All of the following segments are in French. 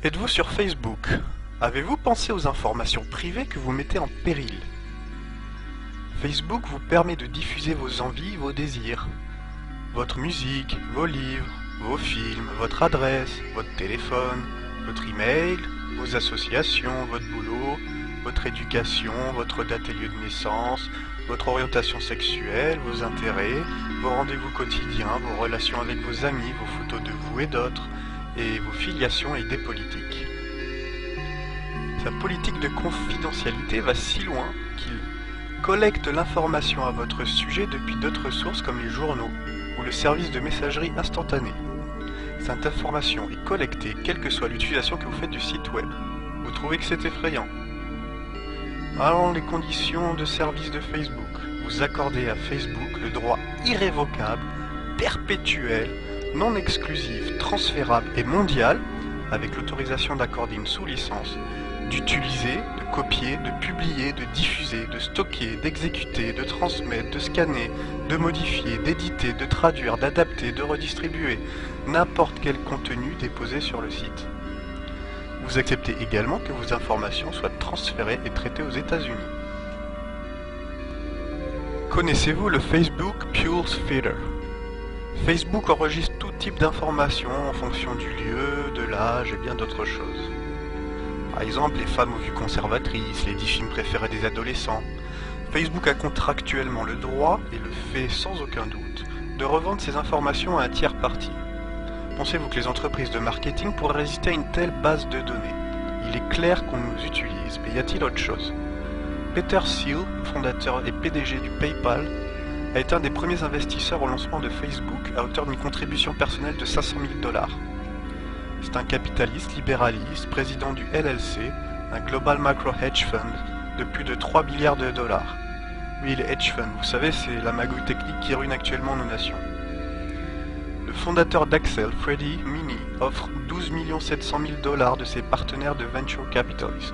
Êtes-vous sur Facebook? Avez-vous pensé aux informations privées que vous mettez en péril? Facebook vous permet de diffuser vos envies, vos désirs, votre musique, vos livres, vos films, votre adresse, votre téléphone, votre email, vos associations, votre boulot, votre éducation, votre date et lieu de naissance, votre orientation sexuelle, vos intérêts, vos rendez-vous quotidiens, vos relations avec vos amis, vos photos de vous et d'autres, et vos filiations et idées politiques. Sa politique de confidentialité va si loin qu'il collecte l'information à votre sujet depuis d'autres sources comme les journaux ou le service de messagerie instantanée. Cette information est collectée quelle que soit l'utilisation que vous faites du site web. Vous trouvez que c'est effrayant? Alors les conditions de service de Facebook. Vous accordez à Facebook le droit irrévocable, perpétuel, non exclusif, transférable et mondial, avec l'autorisation d'accorder une sous-licence, d'utiliser, de copier, de publier, de diffuser, de stocker, d'exécuter, de transmettre, de scanner, de modifier, d'éditer, de traduire, d'adapter, de redistribuer n'importe quel contenu déposé sur le site. Vous acceptez également que vos informations soient transférées et traitées aux États-Unis. Connaissez-vous le Facebook Pulse Feeder? Facebook enregistre tout type d'informations en fonction du lieu, de l'âge et bien d'autres choses. Par exemple, les femmes aux vues conservatrices, les 10 films préférés des adolescents. Facebook a contractuellement le droit, et le fait sans aucun doute, de revendre ces informations à un tiers parti. Pensez-vous que les entreprises de marketing pourraient résister à une telle base de données? Il est clair qu'on nous utilise, mais y a-t-il autre chose? Peter Thiel, fondateur et PDG du PayPal, a été un des premiers investisseurs au lancement de Facebook à hauteur d'une contribution personnelle de 500 000 $. C'est un capitaliste libéraliste, président du LLC, un Global Macro Hedge Fund de plus de 3 milliards de dollars. Oui, les hedge funds, vous savez, c'est la magouille technique qui ruine actuellement nos nations. Le fondateur d'Accel, Freddie Mini, offre 12 700 000 $ de ses partenaires de Venture Capitalist.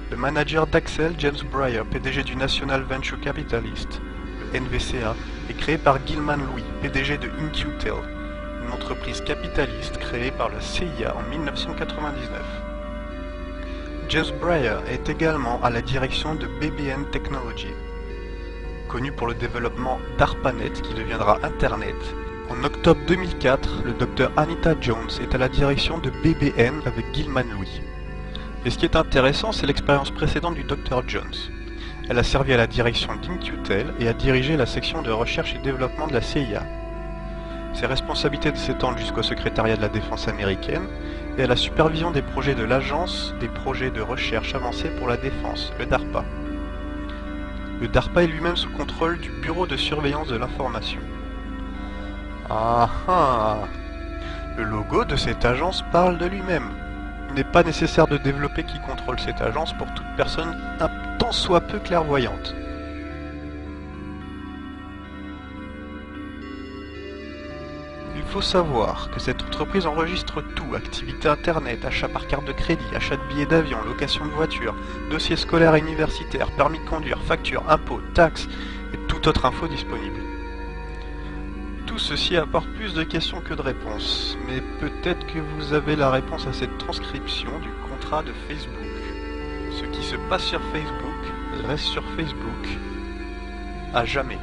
Le manager d'Accel, James Breyer, PDG du National Venture Capitalist, le NVCA, est créé par Gilman Louis, PDG de In-Q-Tel, une entreprise capitaliste créée par la CIA en 1999. James Breyer est également à la direction de BBN Technology, connu pour le développement d'ARPANET qui deviendra Internet. En octobre 2004, le Dr Anita Jones est à la direction de BBN avec Gilman Louis. Et ce qui est intéressant, c'est l'expérience précédente du Dr Jones. Elle a servi à la direction d'In-Q-Tel et a dirigé la section de recherche et développement de la CIA. Ses responsabilités s'étendent jusqu'au secrétariat de la défense américaine et à la supervision des projets de l'Agence des projets de recherche avancés pour la défense, le DARPA. Le DARPA est lui-même sous contrôle du Bureau de surveillance de l'information. Ah ah! Le logo de cette agence parle de lui-même. Il n'est pas nécessaire de développer qui contrôle cette agence pour toute personne un tant soit peu clairvoyante. Il faut savoir que cette entreprise enregistre tout, activité internet, achat par carte de crédit, achat de billets d'avion, location de voiture, dossiers scolaires et universitaires, permis de conduire, factures, impôts, taxes et toute autre info disponible. Tout ceci apporte plus de questions que de réponses, mais peut-être que vous avez la réponse à cette transcription du contrat de Facebook. Ce qui se passe sur Facebook reste sur Facebook à jamais.